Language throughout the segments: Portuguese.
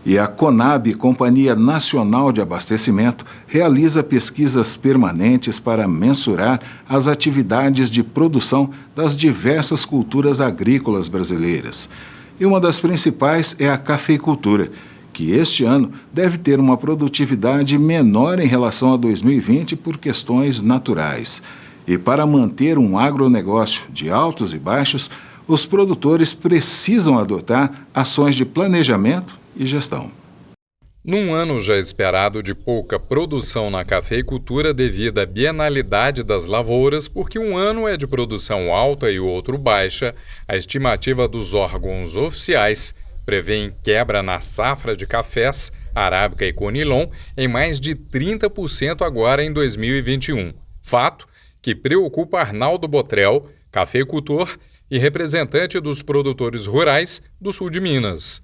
E a Conab, Companhia Nacional de Abastecimento, realiza pesquisas permanentes para mensurar as atividades de produção das diversas culturas agrícolas brasileiras. E uma das principais é a cafeicultura, que este ano deve ter uma produtividade menor em relação a 2020 por questões naturais. E para manter um agronegócio de altos e baixos, os produtores precisam adotar ações de planejamento e gestão. Num ano já esperado de pouca produção na cafeicultura devido à bienalidade das lavouras, porque um ano é de produção alta e o outro baixa, a estimativa dos órgãos oficiais prevê quebra na safra de cafés, arábica e conilon em mais de 30% agora em 2021. Fato que preocupa Arnaldo Botrel, cafeicultor e representante dos produtores rurais do sul de Minas.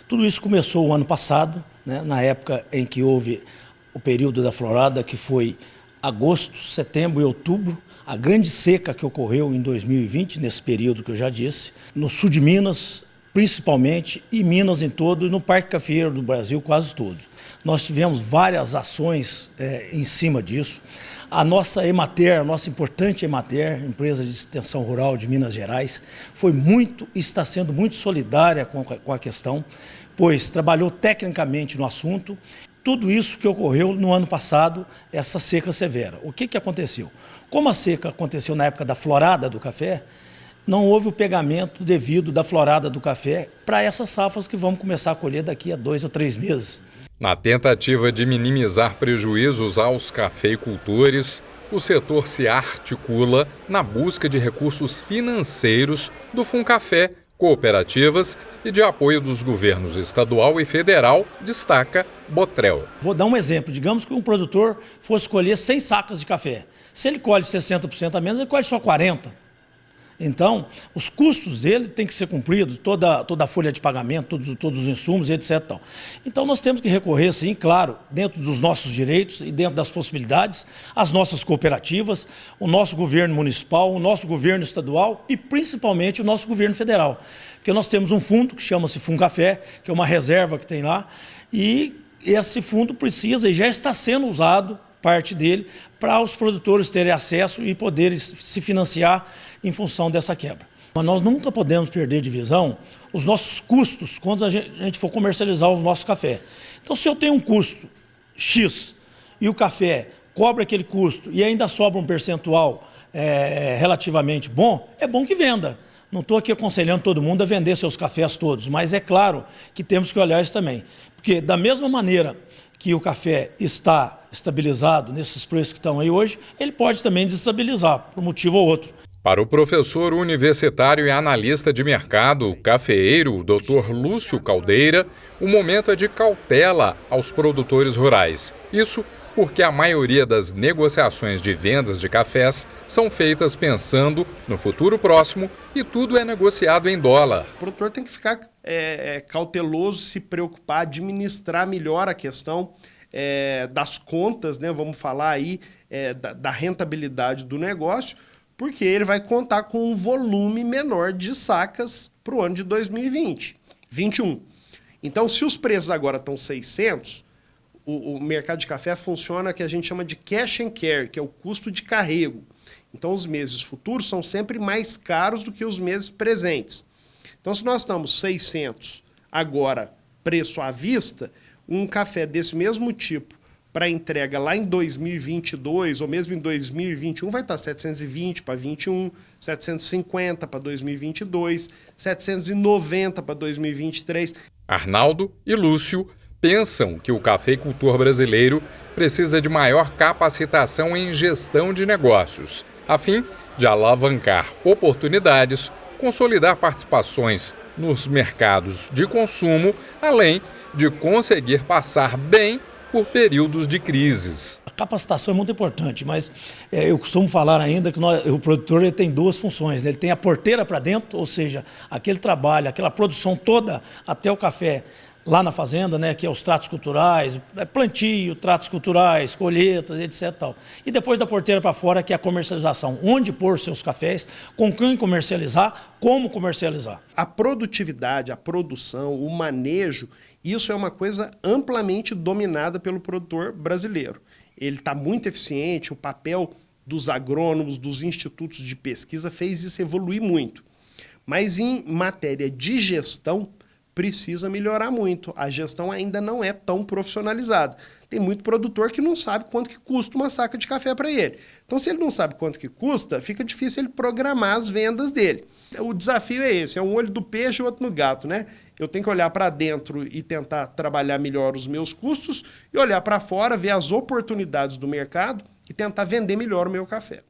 Tudo isso começou o ano passado, na época em que houve o período da florada, que foi agosto, setembro e outubro, a grande seca que ocorreu em 2020, nesse período que eu já disse, no sul de Minas, principalmente, e Minas em todo, e no Parque Cafeeiro do Brasil quase todo. Nós tivemos várias ações em cima disso. A nossa Emater, a nossa importante Emater, empresa de extensão rural de Minas Gerais, foi muito e está sendo muito solidária com a questão, pois trabalhou tecnicamente no assunto. Tudo isso que ocorreu no ano passado, essa seca severa. O que aconteceu? Como a seca aconteceu na época da florada do café, não houve o pegamento devido da florada do café para essas safras que vamos começar a colher daqui a 2 ou 3 meses. Na tentativa de minimizar prejuízos aos cafeicultores, o setor se articula na busca de recursos financeiros do Funcafé, cooperativas e de apoio dos governos estadual e federal, destaca Botrel. Vou dar um exemplo. Digamos que um produtor fosse colher 100 sacas de café. Se ele colhe 60% a menos, ele colhe só 40%. Então, os custos dele têm que ser cumpridos, toda a folha de pagamento, todos os insumos, etc. Então, nós temos que recorrer, sim, claro, dentro dos nossos direitos e dentro das possibilidades, às nossas cooperativas, o nosso governo municipal, o nosso governo estadual e, principalmente, o nosso governo federal. Porque nós temos um fundo que chama-se Funcafé, que é uma reserva que tem lá, e esse fundo precisa e já está sendo usado, parte dele, para os produtores terem acesso e poderem se financiar em função dessa quebra. Mas nós nunca podemos perder de visão os nossos custos quando a gente for comercializar os nossos cafés. Então, se eu tenho um custo X e o café cobra aquele custo e ainda sobra um percentual relativamente bom, é bom que venda. Não estou aqui aconselhando todo mundo a vender seus cafés todos, mas é claro que temos que olhar isso também. Porque da mesma maneira que o café está estabilizado nesses preços que estão aí hoje, ele pode também desestabilizar, por um motivo ou outro. Para o professor universitário e analista de mercado, cafeeiro, Dr. Lúcio Caldeira, o momento é de cautela aos produtores rurais. Isso porque a maioria das negociações de vendas de cafés são feitas pensando no futuro próximo e tudo é negociado em dólar. O produtor tem que ficar cauteloso, se preocupar, administrar melhor a questão das contas, né? Vamos falar aí da rentabilidade do negócio, porque ele vai contar com um volume menor de sacas para o ano de 2021. Então, se os preços agora estão 600, o mercado de café funciona que a gente chama de cash and carry, que é o custo de carrego. Então, os meses futuros são sempre mais caros do que os meses presentes. Então, se nós estamos 600 agora, preço à vista, um café desse mesmo tipo para entrega lá em 2022 ou mesmo em 2021 vai estar 720 para 21, 750 para 2022, 790 para 2023. Arnaldo e Lúcio pensam que o cafeicultor brasileiro precisa de maior capacitação em gestão de negócios, a fim de alavancar oportunidades, consolidar participações nos mercados de consumo, além de conseguir passar bem por períodos de crises. A capacitação é muito importante, mas eu costumo falar ainda que o produtor ele tem duas funções, né? Ele tem a porteira para dentro, ou seja, aquele trabalho, aquela produção toda até o café lá na fazenda, né, que é os tratos culturais, plantio, tratos culturais, colheitas, etc. Tal. E depois da porteira para fora, que é a comercialização. Onde pôr seus cafés, com quem comercializar, como comercializar. A produtividade, a produção, o manejo, Isso é uma coisa amplamente dominada pelo produtor brasileiro. Ele está muito eficiente, o papel dos agrônomos, dos institutos de pesquisa fez isso evoluir muito. Mas em matéria de gestão, precisa melhorar muito. A gestão ainda não é tão profissionalizada. Tem muito produtor que não sabe quanto que custa uma saca de café para ele. Então, se ele não sabe quanto que custa, fica difícil ele programar as vendas dele. O desafio é esse, é um olho do peixe e outro no gato, né? Eu tenho que olhar para dentro e tentar trabalhar melhor os meus custos e olhar para fora, ver as oportunidades do mercado e tentar vender melhor o meu café.